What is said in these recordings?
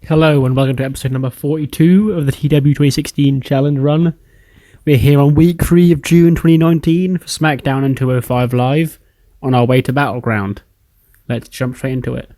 Hello and welcome to episode number 42 of the TEW 2016 Challenge Run. We're here on week 3 of June 2019 for SmackDown and 205 Live on our way to Battleground. Let's jump straight into it.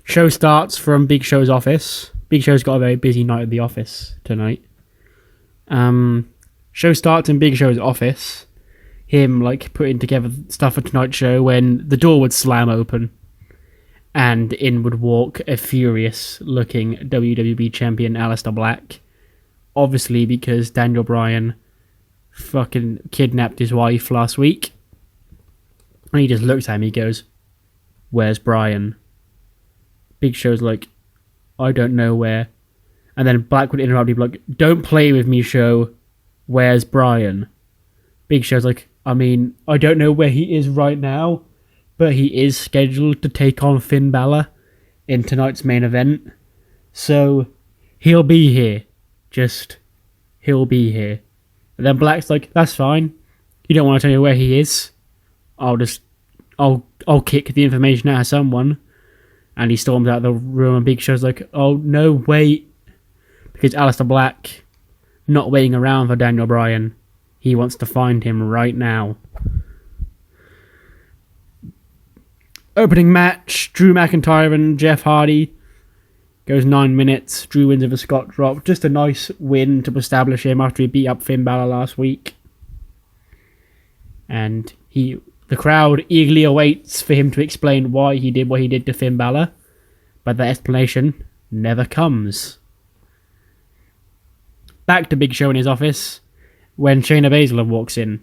Show starts from Big Show's office. Big Show's got a very busy night at the office tonight. Show starts in Big Show's office. Him putting together stuff for tonight's show when the door would slam open. And in would walk a furious-looking WWE champion, Aleister Black. Obviously because Daniel Bryan fucking kidnapped his wife last week. And he just looks at him, he goes, "Where's Bryan?" Big Show's like, "I don't know where." And then Black would interrupt, he'd be like, "Don't play with me, Show. Where's Bryan?" Big Show's like, "I don't know where he is right now. But he is scheduled to take on Finn Balor in tonight's main event. So, he'll be here. He'll be here." And then Black's like, "That's fine. You don't want to tell me where he is? I'll kick the information out of someone." And he storms out of the room and Big Show's like, "Oh, no, wait." Because Aleister Black, not waiting around for Daniel Bryan. He wants to find him right now. Opening match, Drew McIntyre and Jeff Hardy. Goes 9 minutes. Drew wins with a Scott drop. Just a nice win to establish him after he beat up Finn Balor last week. And the crowd eagerly awaits for him to explain why he did what he did to Finn Balor. But that explanation never comes. Back to Big Show in his office when Shayna Baszler walks in.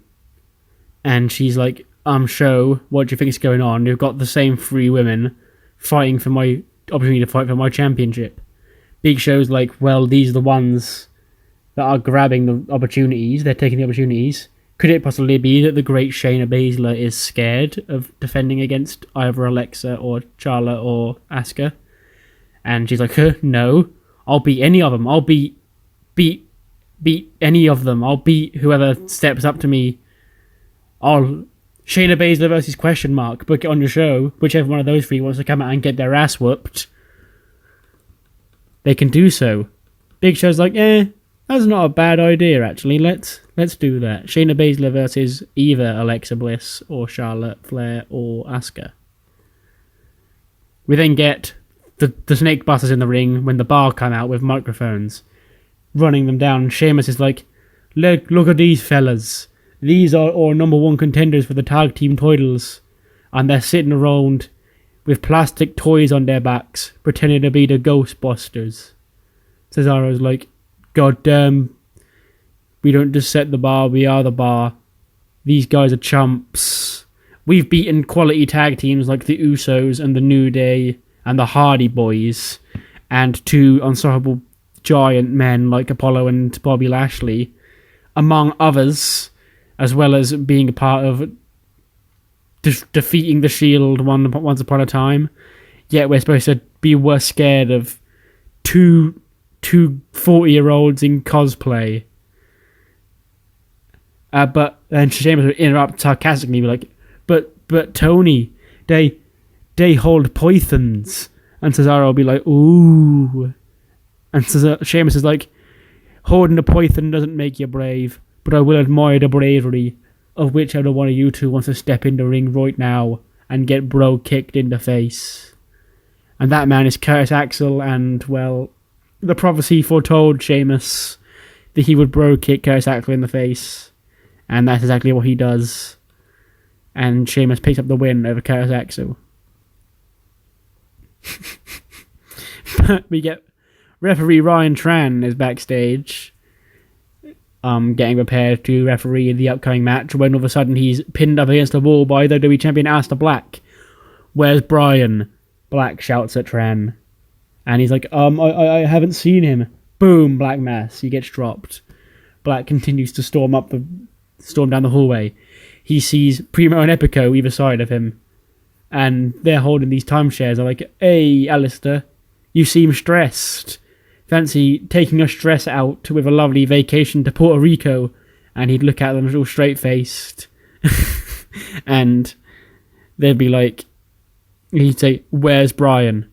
And she's like, Show, what do you think is going on? You've got the same 3 women fighting for my opportunity to fight for my championship. Big Show's like, well, these are the ones that are grabbing the opportunities. They're taking the opportunities. Could it possibly be that the great Shayna Baszler is scared of defending against either Alexa or Charlotte or Asuka? And she's like, no, I'll beat any of them. I'll beat any of them. I'll beat whoever steps up to me. Shayna Baszler versus question mark. Book it on your show. Whichever one of those 3 wants to come out and get their ass whooped, they can do so. Big Show's like, that's not a bad idea, actually. Let's do that. Shayna Baszler versus either Alexa Bliss or Charlotte Flair or Asuka. We then get the Snake Busters in the ring when the Bar come out with microphones, running them down. Sheamus is like, look at these fellas. These are our number 1 contenders for the tag team titles. And they're sitting around with plastic toys on their backs, pretending to be the Ghostbusters. Cesaro's like, God damn, we don't just set the bar, we are the bar. These guys are chumps. We've beaten quality tag teams like the Usos and the New Day and the Hardy Boys, and 2 unstoppable giant men like Apollo and Bobby Lashley, among others, as well as being a part of defeating the Shield once upon a time. Yet we're supposed to be worse scared of two 40-year-olds in cosplay. But then Sheamus would interrupt sarcastically, be like, but Tony, they hold pythons. And Cesaro will be like, ooh. And Sheamus is like, holding a python doesn't make you brave, but I will admire the bravery of whichever one of you 2 wants to step in the ring right now and get bro kicked in the face. And that man is Curtis Axel, and, well, the prophecy foretold Sheamus that he would bro kick Curtis Axel in the face. And that's exactly what he does. And Sheamus picks up the win over Curtis Axel. But we get referee Ryan Tran is backstage, getting prepared to referee in the upcoming match, when all of a sudden he's pinned up against the wall by the WWE Champion Aleister Black. "Where's Bryan?" Black shouts at Tran. And he's like, I haven't seen him. Boom, Black mass. He gets dropped. Black continues to storm down the hallway. He sees Primo and Epico either side of him. And they're holding these timeshares. They're like, "Hey, Aleister, you seem stressed. Fancy taking your stress out with a lovely vacation to Puerto Rico?" And he'd look at them all straight-faced. And they'd be like, he'd say, "Where's Bryan?"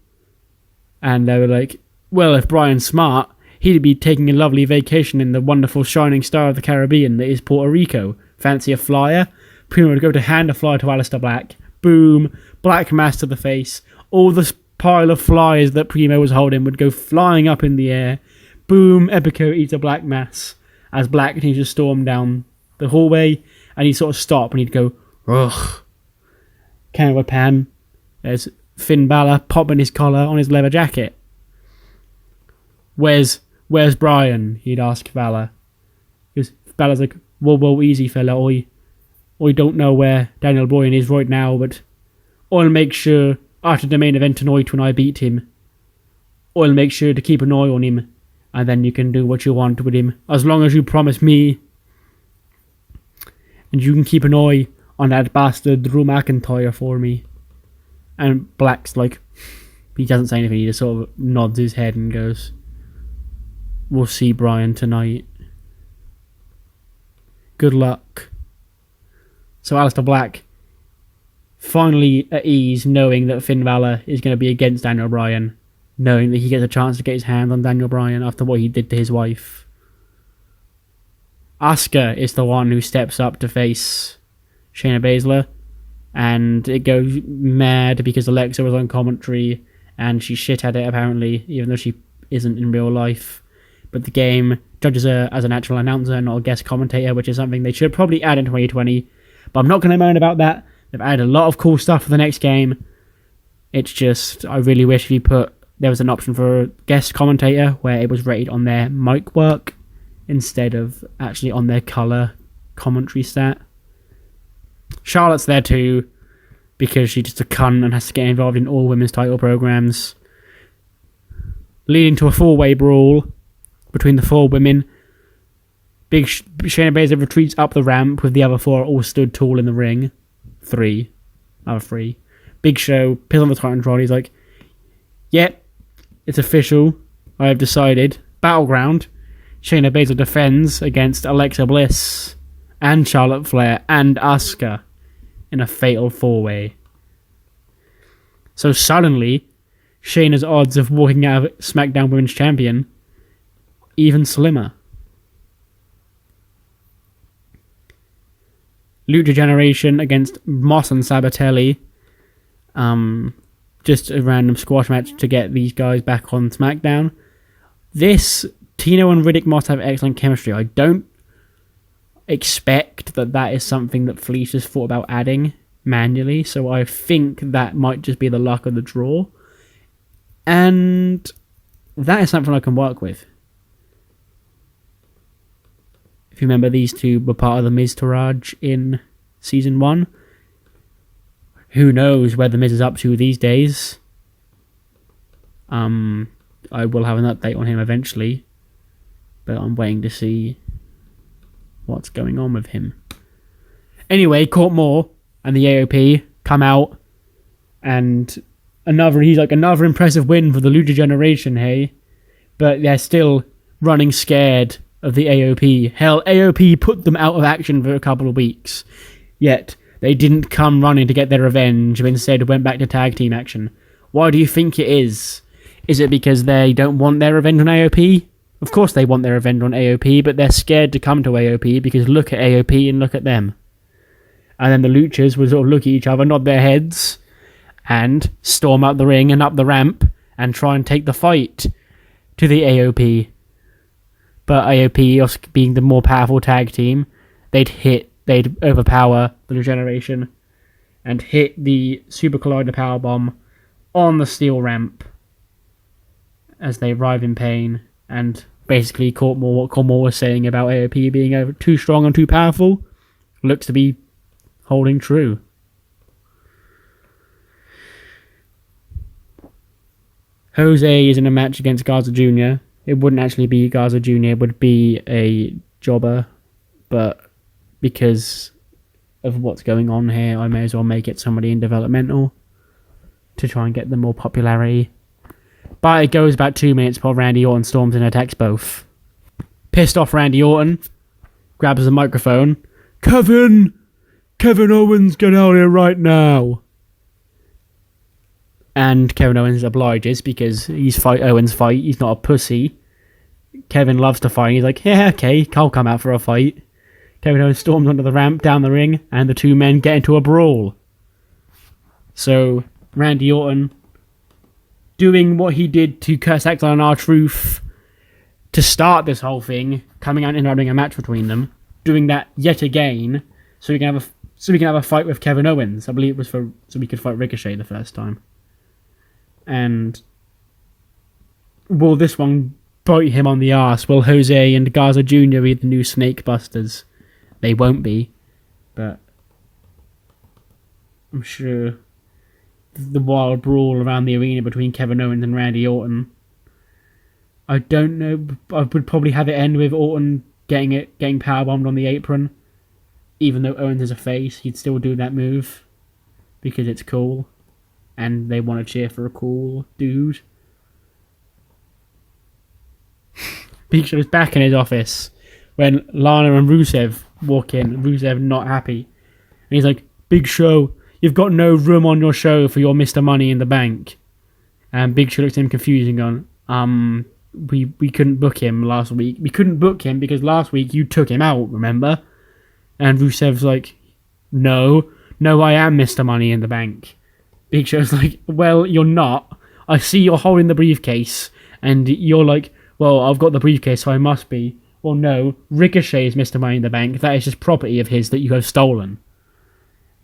And they were like, well, if Brian's smart, he'd be taking a lovely vacation in the wonderful shining star of the Caribbean that is Puerto Rico. Fancy a flyer? Primo would go to hand a flyer to Aleister Black. Boom. Black mass to the face. All the pile of flyers that Primo was holding would go flying up in the air. Boom. Epico eats a black mass as Black continues to storm down the hallway, and he'd sort of stop and he'd go, ugh. Camera pan. There's Finn Balor popping his collar on his leather jacket. Where's Brian? He'd ask Balor. Because Balor's like, whoa, easy fella. I don't know where Daniel Bryan is right now, but I'll make sure after the main event tonight when I beat him, I'll make sure to keep an eye on him, and then you can do what you want with him, as long as you promise me. And you can keep an eye on that bastard Drew McIntyre for me. And Black's like, he doesn't say anything, he just sort of nods his head and goes, we'll see Brian tonight. Good luck. So Aleister Black, finally at ease, knowing that Finn Balor is going to be against Daniel Bryan, knowing that he gets a chance to get his hand on Daniel Bryan after what he did to his wife. Asuka is the one who steps up to face Shayna Baszler, and it goes mad because Alexa was on commentary and she's shit at it apparently, even though she isn't in real life. But the game judges her as an actual announcer, not a guest commentator, which is something they should probably add in 2020. But I'm not going to moan about that. They've added a lot of cool stuff for the next game. It's just, I really wish there was an option for a guest commentator where it was rated on their mic work instead of actually on their colour commentary stat. Charlotte's there too, because she's just a cunt and has to get involved in all women's title programs, leading to a four-way brawl between the four women. Big Shayna Baszler retreats up the ramp with the other four all stood tall in the ring. Three. Big Show pills on the Titan He's like, yep, it's official. I have decided. Battleground. Shayna Baszler defends against Alexa Bliss and Charlotte Flair and Asuka in a fatal four-way. So suddenly, Shayna's odds of walking out of SmackDown Women's Champion even slimmer. Lucha Generation against Moss and Sabatelli. Just a random squash match to get these guys back on SmackDown. Tino and Riddick Moss have excellent chemistry. I don't expect that is something that Felice has thought about adding manually, so I think that might just be the luck of the draw. And that is something I can work with. If you remember, these two were part of the Miz Taraj in Season 1. Who knows where the Miz is up to these days. I will have an update on him eventually, but I'm waiting to see what's going on with him. Anyway, Court Moore and the AOP come out, and another impressive win for the Lucha Generation, hey? But they're still running scared of the AOP. Hell, AOP put them out of action for a couple of weeks. Yet, they didn't come running to get their revenge, but instead went back to tag team action. Why do you think it is? Is it because they don't want their revenge on AOP? Of course they want their revenge on AOP, but they're scared to come to AOP because look at AOP and look at them. And then the Luchas would sort of look at each other, nod their heads, and storm up the ring and up the ramp and try and take the fight to the AOP. But AOP, being the more powerful tag team, they'd overpower the New Generation and hit the Super Collider Powerbomb on the steel ramp as they arrive in pain, and basically what Cormore was saying about AOP being too strong and too powerful looks to be holding true. Jose is in a match against Garza Jr. It wouldn't actually be Garza Jr., it would be a jobber, but because of what's going on here, I may as well make it somebody in developmental to try and get them more popularity. But it goes about 2 minutes before Randy Orton storms and attacks both. Pissed off Randy Orton grabs the microphone. Kevin Owens, get out here right now. And Kevin Owens obliges because he's fight Owens' fight. He's not a pussy. Kevin loves to fight. He's like, yeah, okay, I'll come out for a fight. Kevin Owens storms onto the ramp down the ring, and the two men get into a brawl. So Randy Orton, doing what he did to Kurt Saxon and R-Truth to start this whole thing, coming out and having a match between them, doing that yet again, so we can have a fight with Kevin Owens. I believe it was so we could fight Ricochet the first time. And will this one bite him on the arse? Will Jose and Garza Jr. be the new Snake Busters? They won't be, but I'm sure the wild brawl around the arena between Kevin Owens and Randy Orton, I don't know. I would probably have it end with Orton getting powerbombed on the apron. Even though Owens is a face, he'd still do that move because it's cool, and they want to cheer for a cool dude. Big Show's back in his office when Lana and Rusev walk in. Rusev not happy, and he's like, "Big Show, you've got no room on your show for your Mr. Money in the Bank." And Big Show looks at him confused and going, we couldn't book him last week. We couldn't book him because last week you took him out, remember?" And Rusev's like, No, I am Mr. Money in the Bank. Big Show's like, well, you're not. I see you're holding the briefcase, and you're like, well, I've got the briefcase, so I must be. Well, no, Ricochet is Mr. Money in the Bank. That is just property of his that you have stolen.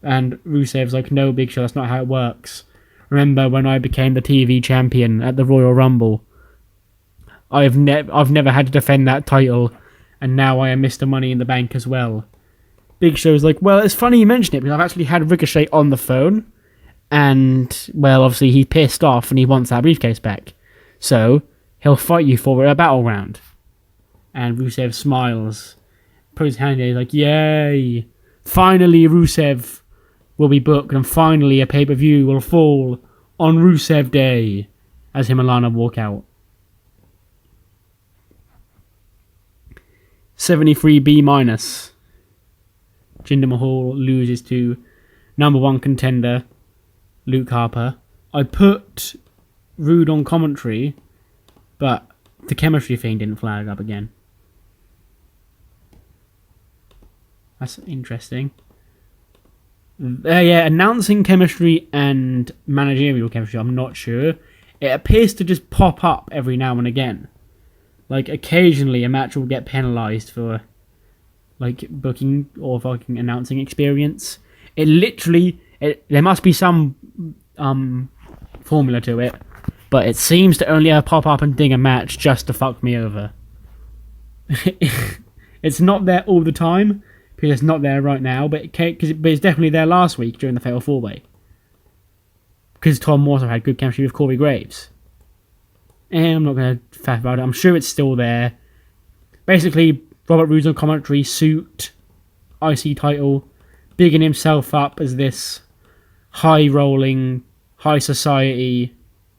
And Rusev's like, no, Big Show, that's not how it works. Remember when I became the TV champion at the Royal Rumble? I've never had to defend that title, and now I am Mr. Money in the Bank as well. Big Show's like, well, it's funny you mention it, because I've actually had Ricochet on the phone, and, well, obviously he's pissed off and he wants that briefcase back. So, he'll fight you for it at a battle round. And Rusev smiles, puts his hand in, he's like, yay! Finally Rusev will be booked, and finally a pay-per-view will fall on Rusev Day, as him and Lana walk out. 73 B-. Jinder Mahal loses to number one contender Luke Harper. I put Rude on commentary, but the chemistry thing didn't flag up again. That's interesting. Yeah, announcing chemistry and managerial chemistry, I'm not sure. It appears to just pop up every now and again. Like, occasionally a match will get penalised for, like, booking or fucking announcing experience. There must be some formula to it, but it seems to only pop up and ding a match just to fuck me over. It's not there all the time, because it's not there right now, but it's definitely there last week during the Fatal 4-Way. Because Tom also had good chemistry with Corey Graves. And I'm not going to faff about it. I'm sure it's still there. Basically, Robert Roode's on commentary, suit, IC title, bigging himself up as this high-rolling, high society,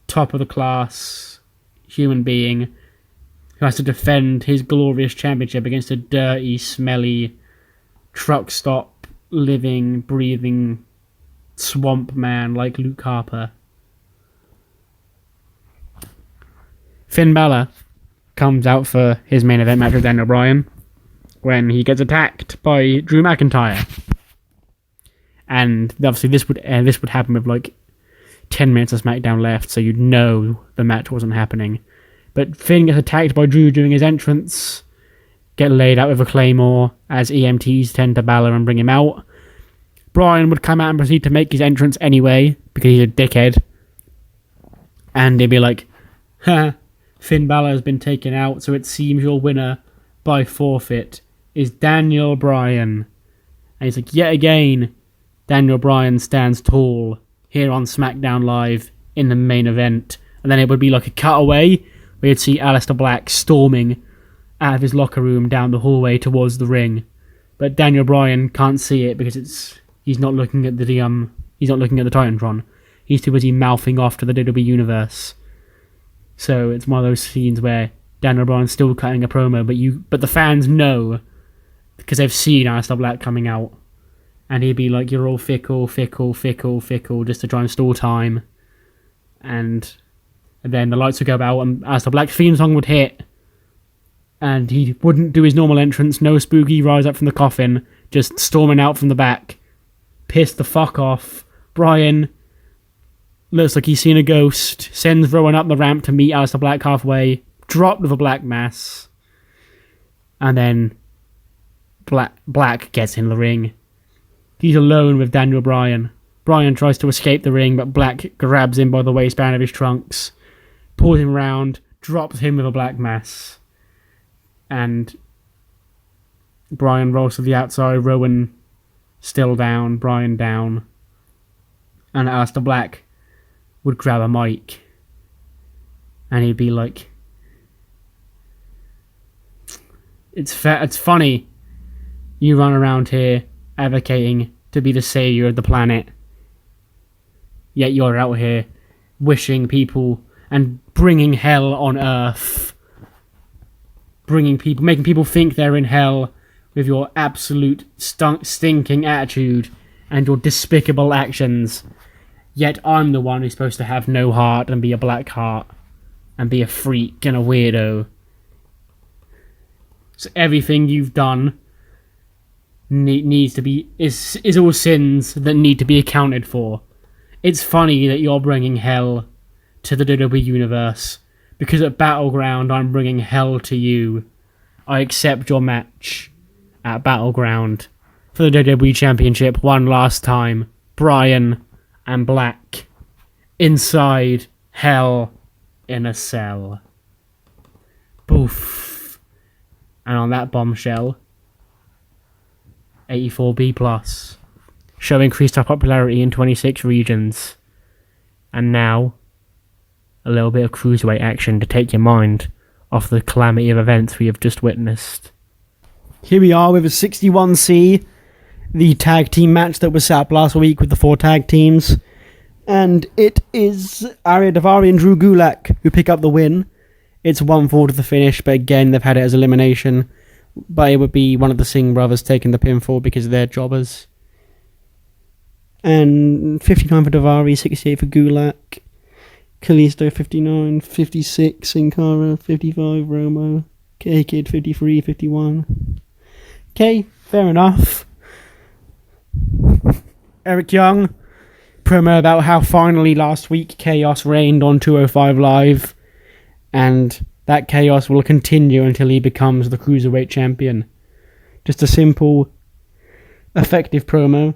top-of-the-class human being who has to defend his glorious championship against a dirty, smelly, truck stop, living, breathing swamp man like Luke Harper. Finn Balor comes out for his main event match with Daniel Bryan when he gets attacked by Drew McIntyre. And obviously this would happen with like 10 minutes of SmackDown left, so you'd know the match wasn't happening. But Finn gets attacked by Drew during his entrance, get laid out with a Claymore as EMTs tend to Balor and bring him out. Bryan would come out and proceed to make his entrance anyway, because he's a dickhead. And he'd be like, ha, Finn Balor has been taken out, so it seems your winner by forfeit is Daniel Bryan. And he's like, yet again, Daniel Bryan stands tall here on SmackDown Live in the main event. And then it would be like a cutaway where you'd see Aleister Black storming out of his locker room down the hallway towards the ring. But Daniel Bryan can't see it because he's not looking at the Titantron. He's too busy mouthing off to the WWE Universe. So it's one of those scenes where Daniel Bryan's still cutting a promo, but the fans know because they've seen Aleister Black coming out, and he'd be like, "You're all fickle, just to try and stall time." And then the lights would go out, and as the Black theme song would hit, and he wouldn't do his normal entrance, no spooky rise up from the coffin, just storming out from the back, pissed the fuck off. Brian looks like he's seen a ghost, sends Rowan up the ramp to meet Aleister Black halfway, dropped with a black mass, and then Black gets in the ring. He's alone with Daniel Bryan. Bryan tries to escape the ring, but Black grabs him by the waistband of his trunks, pulls him round, drops him with a black mass, and Bryan rolls to the outside. Rowan still down, Bryan down, and Aleister Black would grab a mic, and he'd be like, it's funny you run around here advocating to be the savior of the planet, yet you're out here wishing people and bringing hell on earth, making people think they're in hell with your absolute stinking attitude and your despicable actions. Yet I'm the one who's supposed to have no heart and be a black heart and be a freak and a weirdo. So everything you've done needs to be is all sins that need to be accounted for. It's funny that you're bringing hell to the WWE universe, because at Battleground I'm bringing hell to you. I accept your match at Battleground for the WWE Championship one last time. Bryan and Black inside hell in a cell. Boof. And on that bombshell, 84B+, show increased our popularity in 26 regions. And now, a little bit of cruiserweight action to take your mind off the calamity of events we have just witnessed. Here we are with a 61C, the tag team match that was set up last week with the 4 tag teams. And it is Arya Daivari and Drew Gulak who pick up the win. It's 1-4 to the finish, but again, they've had it as elimination. But it would be one of the Singh brothers taking the pinfall because they're jobbers. And 59 for Daivari, 68 for Gulak. Kalisto 59, 56 Sin Cara, 55 Romo. K-Kid 53, 51. Okay, fair enough. Eric Young, promo about how finally last week Chaos reigned on 205 Live, and that chaos will continue until he becomes the Cruiserweight Champion. Just a simple, effective promo.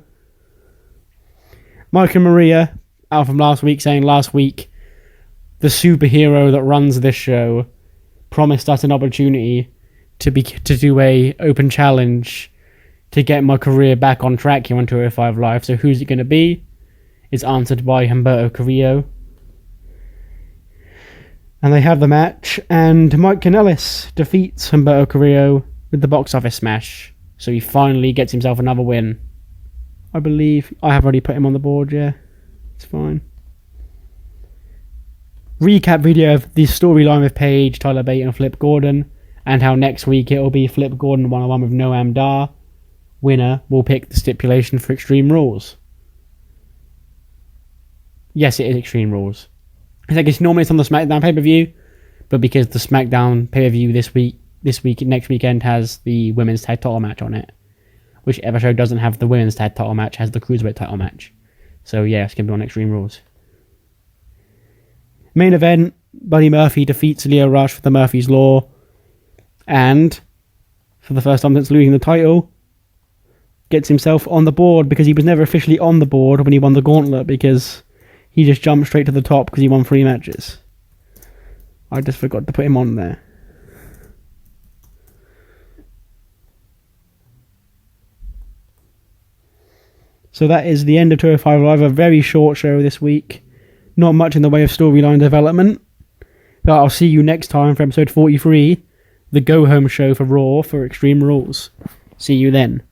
Mike and Maria, out from last week, saying last week, the superhero that runs this show promised us an opportunity to do a open challenge to get my career back on track here on 205 Live. So who's it going to be? It's answered by Humberto Carrillo. And they have the match, and Mike Kanellis defeats Humberto Carrillo with the box office smash. So he finally gets himself another win. I believe I have already put him on the board, yeah. It's fine. Recap video of the storyline with Paige, Tyler Bate and Flip Gordon, and how next week it'll be Flip Gordon 1-on-1 with Noam Dar. Winner will pick the stipulation for Extreme Rules. Yes, it is Extreme Rules. I think it's normally on the SmackDown pay-per-view, but because the SmackDown pay-per-view next weekend has the women's tag title match on it, whichever show doesn't have the women's tag title match has the Cruiserweight title match. So yeah, it's going to be on Extreme Rules. Main event, Buddy Murphy defeats Leo Rush for the Murphy's Law, and for the first time since losing the title, gets himself on the board, because he was never officially on the board when he won the gauntlet, because he just jumped straight to the top because he won 3 matches. I just forgot to put him on there. So that is the end of 205 Live, a very short show this week. Not much in the way of storyline development. But I'll see you next time for episode 43, the go-home show for Raw for Extreme Rules. See you then.